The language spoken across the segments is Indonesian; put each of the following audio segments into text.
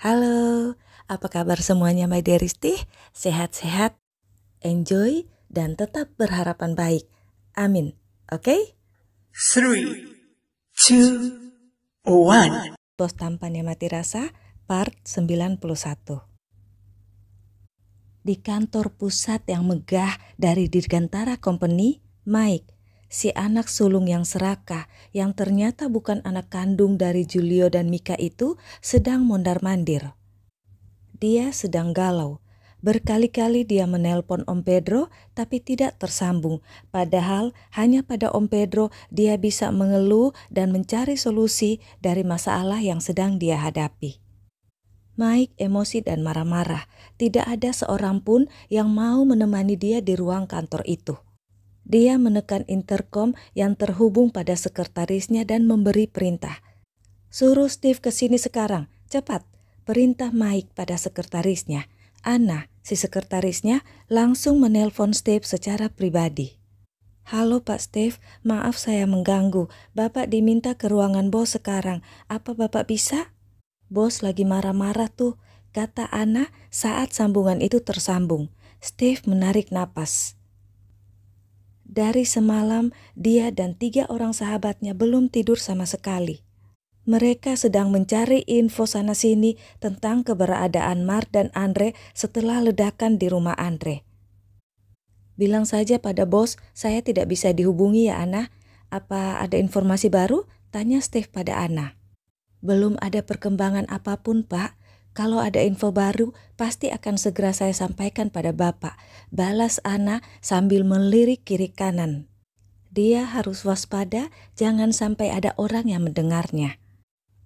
Halo, apa kabar semuanya my dearisti? Sehat-sehat, enjoy, dan tetap berharapan baik. Amin, oke? 3, 2, 1. Bos tampan yang mati rasa, part 91. Di kantor pusat yang megah dari Dirgantara Company, Mike, si anak sulung yang serakah yang ternyata bukan anak kandung dari Julio dan Mika itu, sedang mondar-mandir. Dia sedang galau. Berkali-kali dia menelpon Om Pedro tapi tidak tersambung. Padahal hanya pada Om Pedro dia bisa mengeluh dan mencari solusi dari masalah yang sedang dia hadapi. Mike emosi dan marah-marah. Tidak ada seorang pun yang mau menemani dia di ruang kantor itu. Dia menekan intercom yang terhubung pada sekretarisnya dan memberi perintah. "Suruh Steve ke sini sekarang, cepat," perintah Mike pada sekretarisnya. Anna, si sekretarisnya, langsung menelpon Steve secara pribadi. "Halo Pak Steve, maaf saya mengganggu. Bapak diminta ke ruangan bos sekarang. Apa Bapak bisa?" "Bos lagi marah-marah tuh," kata Anna saat sambungan itu tersambung. Steve menarik napas. Dari semalam, dia dan 3 orang sahabatnya belum tidur sama sekali. Mereka sedang mencari info sana-sini tentang keberadaan Mark dan Andre setelah ledakan di rumah Andre. "Bilang saja pada bos, saya tidak bisa dihubungi ya Anna. Apa ada informasi baru?" tanya Steve pada Anna. "Belum ada perkembangan apapun, Pak. Kalau ada info baru, pasti akan segera saya sampaikan pada Bapak," balas Anna sambil melirik kiri kanan. Dia harus waspada, jangan sampai ada orang yang mendengarnya.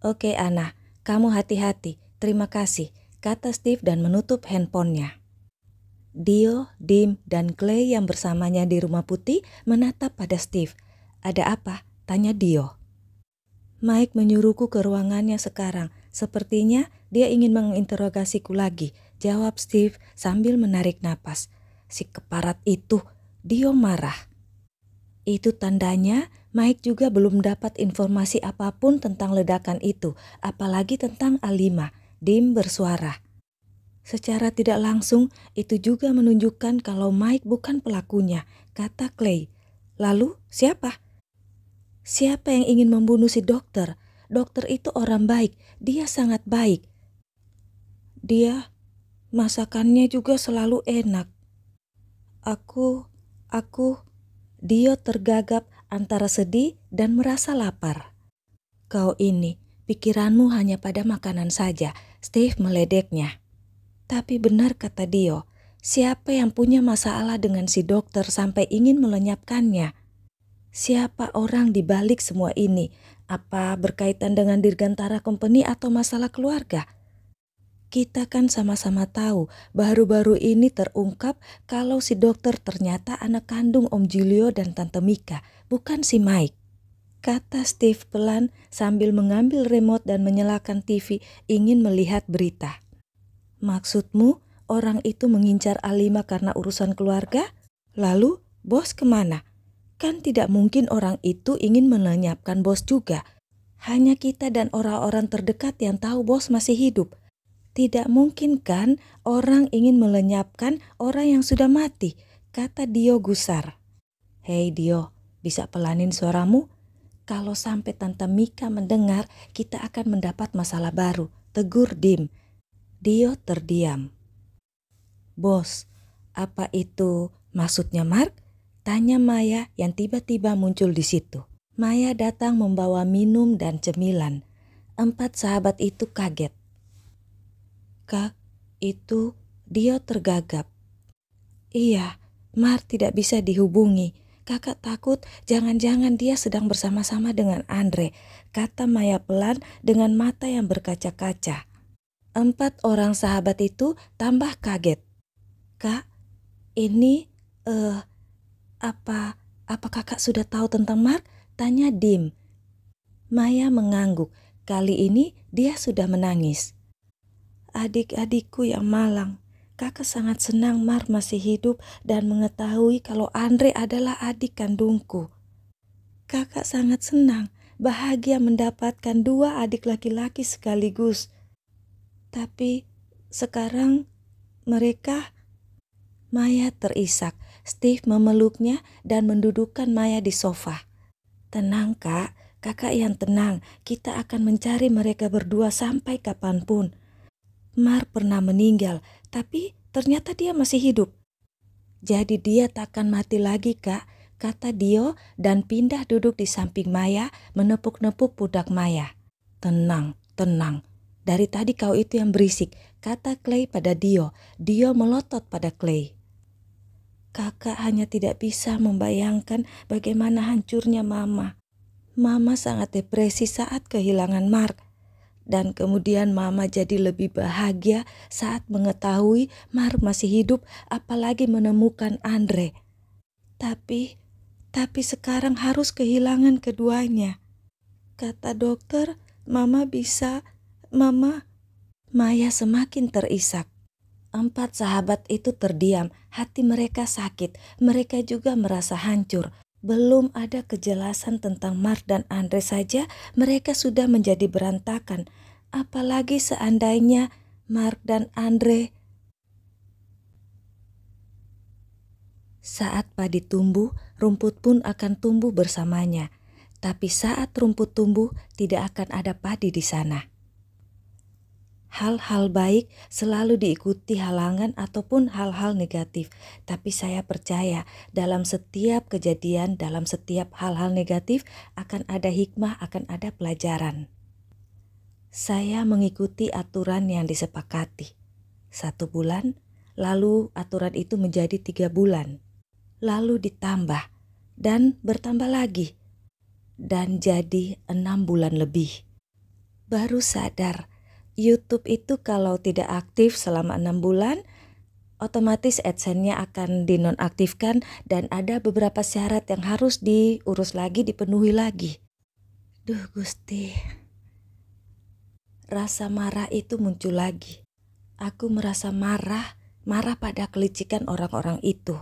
"Oke Anna, kamu hati-hati, terima kasih," kata Steve dan menutup handphonenya. Dio, Dim, dan Clay yang bersamanya di Rumah Putih menatap pada Steve. "Ada apa?" tanya Dio. "Mike menyuruhku ke ruangannya sekarang. Sepertinya dia ingin menginterogasiku lagi," jawab Steve sambil menarik napas. "Si keparat itu," Dio marah. Itu tandanya Mike juga belum dapat informasi apapun tentang ledakan itu, apalagi tentang Alima. Dim bersuara. "Secara tidak langsung, itu juga menunjukkan kalau Mike bukan pelakunya," kata Clay. "Lalu siapa?" "Siapa yang ingin membunuh si dokter? Dokter itu orang baik, dia sangat baik. Dia, masakannya juga selalu enak. Aku, Dio tergagap antara sedih dan merasa lapar. "Kau ini, pikiranmu hanya pada makanan saja," Steve meledeknya. "Tapi benar kata Dio, siapa yang punya masalah dengan si dokter sampai ingin melenyapkannya? Siapa orang di balik semua ini? Apa berkaitan dengan Dirgantara Company atau masalah keluarga? Kita kan sama-sama tahu baru-baru ini terungkap kalau si dokter ternyata anak kandung Om Julio dan Tante Mika, bukan si Mike," kata Steve pelan sambil mengambil remote dan menyalakan TV ingin melihat berita. "Maksudmu orang itu mengincar Alima karena urusan keluarga? Lalu bos kemana? Kan tidak mungkin orang itu ingin melenyapkan bos juga. Hanya kita dan orang-orang terdekat yang tahu bos masih hidup. Tidak mungkin kan orang ingin melenyapkan orang yang sudah mati," kata Dio gusar. "Hei Dio, bisa pelanin suaramu? Kalau sampai Tante Mika mendengar, kita akan mendapat masalah baru," tegur Dim. Dio terdiam. "Bos, apa itu maksudnya Mark?" tanya Maya yang tiba-tiba muncul di situ. Maya datang membawa minum dan cemilan. 4 sahabat itu kaget. "Kak, itu," Dio tergagap. "Iya, Mark tidak bisa dihubungi. Kakak takut jangan-jangan dia sedang bersama-sama dengan Andre," kata Maya pelan dengan mata yang berkaca-kaca. 4 orang sahabat itu tambah kaget. "Kak, ini apa kakak sudah tahu tentang Mark?" tanya Dim. Maya mengangguk. Kali ini dia sudah menangis. "Adik-adikku yang malang, kakak sangat senang Mark masih hidup dan mengetahui kalau Andre adalah adik kandungku. Kakak sangat senang, bahagia mendapatkan 2 adik laki-laki sekaligus." Tapi sekarang mereka... Maya terisak. Steve memeluknya dan mendudukkan Maya di sofa. Tenang kak, kakak yang tenang. Kita akan mencari mereka berdua sampai kapanpun. Mark pernah meninggal, tapi ternyata dia masih hidup. Jadi dia takkan mati lagi kak, kata Dio dan pindah duduk di samping Maya, menepuk-nepuk pundak Maya. Tenang, tenang. Dari tadi kau itu yang berisik, kata Clay pada Dio. Dio melotot pada Clay. Kakak hanya tidak bisa membayangkan bagaimana hancurnya Mama. Mama sangat depresi saat kehilangan Mark. Dan kemudian Mama jadi lebih bahagia saat mengetahui Mark masih hidup, apalagi menemukan Andre. Tapi sekarang harus kehilangan keduanya. Kata dokter, Mama bisa, Mama. Maya semakin terisak. 4 sahabat itu terdiam, hati mereka sakit, mereka juga merasa hancur. Belum ada kejelasan tentang Mark dan Andre saja, mereka sudah menjadi berantakan. Apalagi seandainya Mark dan Andre. Saat padi tumbuh, rumput pun akan tumbuh bersamanya. Tapi saat rumput tumbuh, tidak akan ada padi di sana. Hal-hal baik selalu diikuti halangan ataupun hal-hal negatif. Tapi saya percaya dalam setiap kejadian, dalam setiap hal-hal negatif akan ada hikmah, akan ada pelajaran. Saya mengikuti aturan yang disepakati. 1 bulan, lalu aturan itu menjadi 3 bulan. Lalu ditambah dan bertambah lagi. Dan jadi 6 bulan lebih. Baru sadar. YouTube itu kalau tidak aktif selama 6 bulan, otomatis AdSense-nya akan dinonaktifkan dan ada beberapa syarat yang harus diurus lagi, dipenuhi lagi. Duh Gusti. Rasa marah itu muncul lagi. Aku merasa marah pada kelicikan orang-orang itu.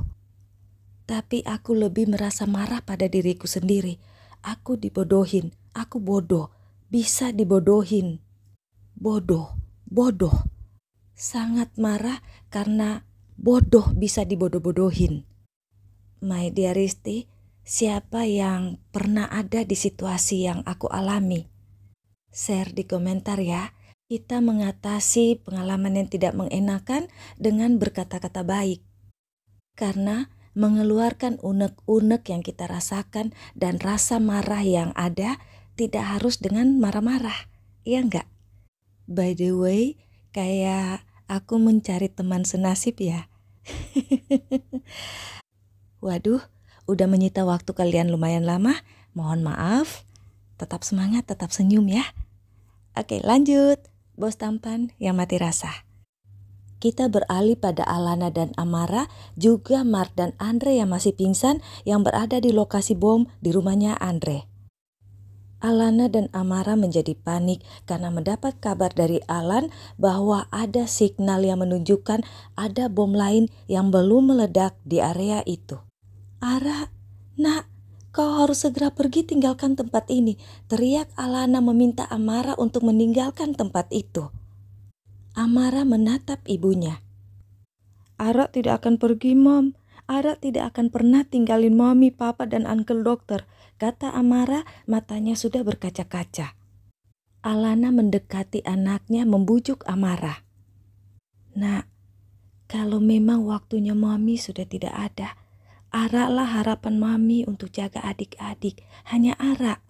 Tapi aku lebih merasa marah pada diriku sendiri. Aku dibodohin, aku bodoh, bisa dibodohin. Bodoh. Sangat marah karena bodoh bisa dibodoh-bodohin. My dearisti, siapa yang pernah ada di situasi yang aku alami? Share di komentar ya. Kita mengatasi pengalaman yang tidak mengenakan dengan berkata-kata baik. Karena mengeluarkan unek-unek yang kita rasakan dan rasa marah yang ada tidak harus dengan marah-marah. Iya enggak? By the way, kayak aku mencari teman senasib ya. Waduh, udah menyita waktu kalian lumayan lama. Mohon maaf. Tetap semangat, tetap senyum ya. Oke, lanjut. Bos tampan yang mati rasa. Kita beralih pada Alana dan Amara, juga Mark dan Andre yang masih pingsan yang berada di lokasi bom di rumahnya Andre. Alana dan Amara menjadi panik karena mendapat kabar dari Alan bahwa ada signal yang menunjukkan ada bom lain yang belum meledak di area itu. Ara, nak, kau harus segera pergi tinggalkan tempat ini, teriak Alana meminta Amara untuk meninggalkan tempat itu. Amara menatap ibunya. Ara tidak akan pergi, Mom. Ara tidak akan pernah tinggalin Mami, Papa, dan Uncle Dokter, kata Amara, matanya sudah berkaca-kaca. Alana mendekati anaknya membujuk Amara. Nak, kalau memang waktunya Mami sudah tidak ada, Ara lah harapan Mami untuk jaga adik-adik, hanya Ara.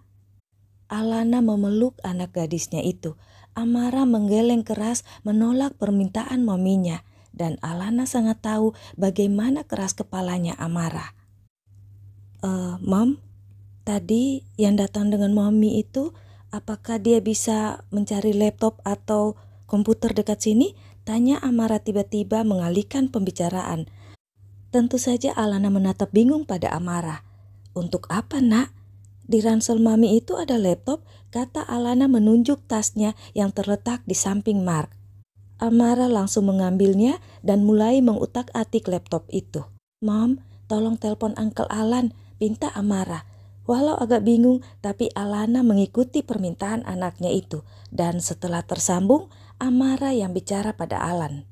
Alana memeluk anak gadisnya itu. Amara menggeleng keras menolak permintaan maminya. Dan Alana sangat tahu bagaimana keras kepalanya Amara. Mom, tadi yang datang dengan Mami itu, apakah dia bisa mencari laptop atau komputer dekat sini? Tanya Amara tiba-tiba mengalihkan pembicaraan. Tentu saja Alana menatap bingung pada Amara. Untuk apa, nak? Di ransel Mami itu ada laptop, kata Alana menunjuk tasnya yang terletak di samping Mark. Amara langsung mengambilnya dan mulai mengutak-atik laptop itu. Mom, tolong telepon Uncle Alan, pinta Amara. Walau agak bingung, tapi Alana mengikuti permintaan anaknya itu. Dan setelah tersambung, Amara yang bicara pada Alan.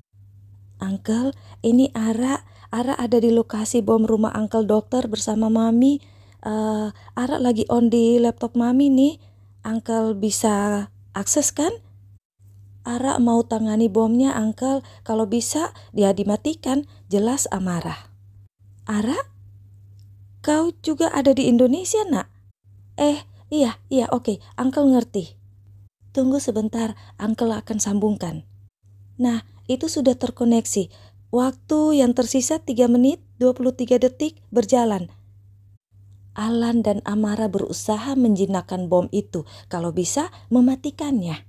"Uncle, ini Ara. Ara ada di lokasi bom rumah Uncle Dokter bersama Mami. Ara lagi on di laptop Mami nih. Uncle bisa akses kan? Ara mau tangani bomnya, Uncle. Kalau bisa, dia dimatikan," jelas Amara. "Ara, kau juga ada di Indonesia, nak?" Iya, oke, Uncle ngerti." "Tunggu sebentar, Uncle akan sambungkan." Nah, itu sudah terkoneksi. Waktu yang tersisa 3 menit 23 detik berjalan. Alan dan Amara berusaha menjinakkan bom itu, kalau bisa mematikannya.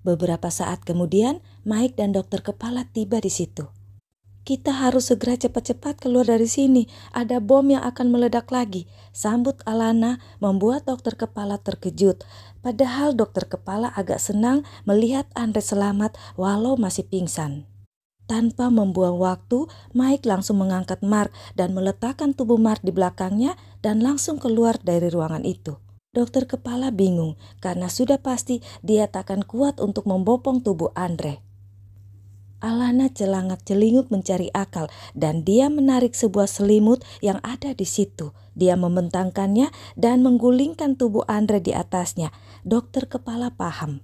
Beberapa saat kemudian, Mike dan dokter kepala tiba di situ. "Kita harus segera cepat-cepat keluar dari sini. Ada bom yang akan meledak lagi," sambut Alana, membuat dokter kepala terkejut. Padahal dokter kepala agak senang melihat Andre selamat walau masih pingsan. Tanpa membuang waktu, Mike langsung mengangkat Mark dan meletakkan tubuh Mark di belakangnya dan langsung keluar dari ruangan itu. Dokter kepala bingung karena sudah pasti dia takkan kuat untuk membopong tubuh Andre. Alana celangak-celinguk mencari akal dan dia menarik sebuah selimut yang ada di situ. Dia membentangkannya dan menggulingkan tubuh Andre di atasnya. Dokter kepala paham.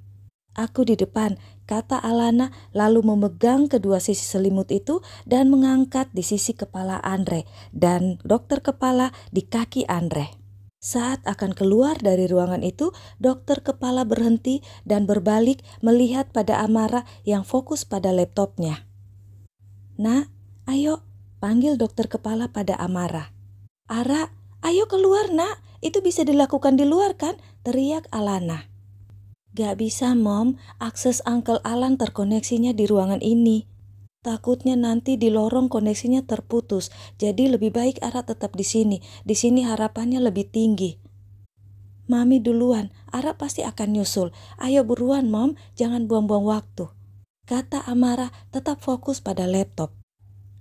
"Aku di depan," kata Alana lalu memegang kedua sisi selimut itu dan mengangkat di sisi kepala Andre dan dokter kepala di kaki Andre. Saat akan keluar dari ruangan itu, dokter kepala berhenti dan berbalik melihat pada Amara yang fokus pada laptopnya. "Nak, ayo," panggil dokter kepala pada Amara. "Ara, ayo keluar, nak. Itu bisa dilakukan di luar kan?" teriak Alana. "Gak bisa, Mom. Akses Uncle Alan terkoneksinya di ruangan ini. Takutnya nanti di lorong koneksinya terputus. Jadi lebih baik Ara tetap di sini. Di sini harapannya lebih tinggi." "Mami duluan. Ara pasti akan nyusul. Ayo buruan, Mom. Jangan buang-buang waktu," kata Amara tetap fokus pada laptop.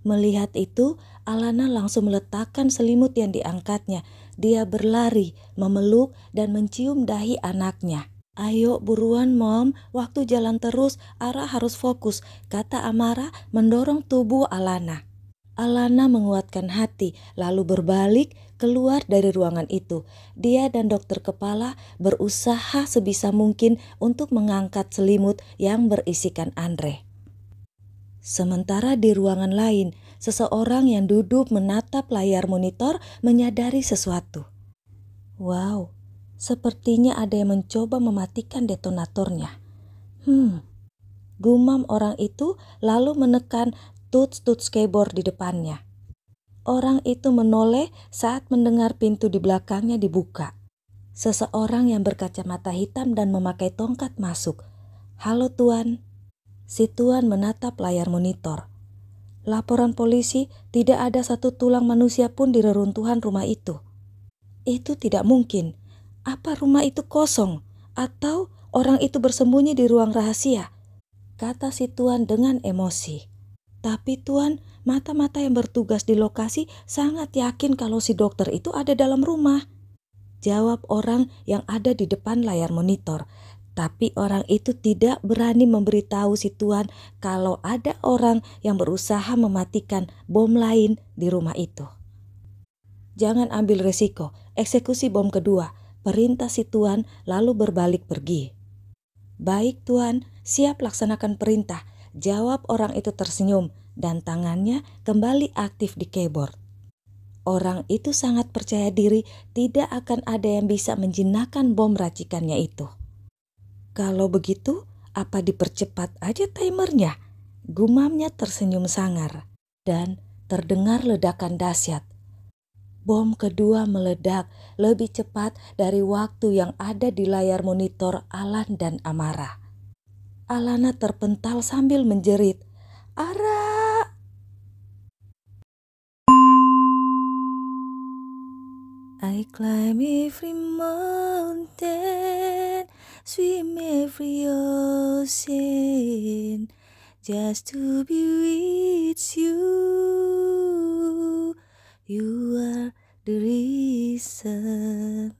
Melihat itu, Alana langsung meletakkan selimut yang diangkatnya. Dia berlari, memeluk dan mencium dahi anaknya. "Ayo buruan, Mom, waktu jalan terus, Ara harus fokus," kata Amara mendorong tubuh Alana. Alana menguatkan hati lalu berbalik keluar dari ruangan itu. Dia dan dokter kepala berusaha sebisa mungkin untuk mengangkat selimut yang berisikan Andre. Sementara di ruangan lain, seseorang yang duduk menatap layar monitor menyadari sesuatu. "Wow, sepertinya ada yang mencoba mematikan detonatornya." Gumam orang itu lalu menekan tuts keyboard di depannya. Orang itu menoleh saat mendengar pintu di belakangnya dibuka. Seseorang yang berkacamata hitam dan memakai tongkat masuk. "Halo Tuan." Si Tuan menatap layar monitor. "Laporan polisi, tidak ada satu tulang manusia pun di reruntuhan rumah itu." "Itu tidak mungkin. Apa rumah itu kosong? Atau orang itu bersembunyi di ruang rahasia?" kata si Tuan dengan emosi. "Tapi Tuan, mata-mata yang bertugas di lokasi sangat yakin kalau si dokter itu ada dalam rumah," jawab orang yang ada di depan layar monitor. Tapi orang itu tidak berani memberitahu si Tuan kalau ada orang yang berusaha mematikan bom lain di rumah itu. "Jangan ambil resiko, eksekusi bom kedua," perintah si Tuan lalu berbalik pergi. "Baik Tuan, siap laksanakan perintah," jawab orang itu tersenyum dan tangannya kembali aktif di keyboard. Orang itu sangat percaya diri tidak akan ada yang bisa menjinakkan bom racikannya itu. "Kalau begitu, apa dipercepat aja timernya?" gumamnya tersenyum sangar. Dan terdengar ledakan dahsyat. Bom kedua meledak lebih cepat dari waktu yang ada di layar monitor Alan dan Amara. Alana terpental sambil menjerit, "Ara!" I climb every mountain, swim every ocean, just to be with you. You are the reason.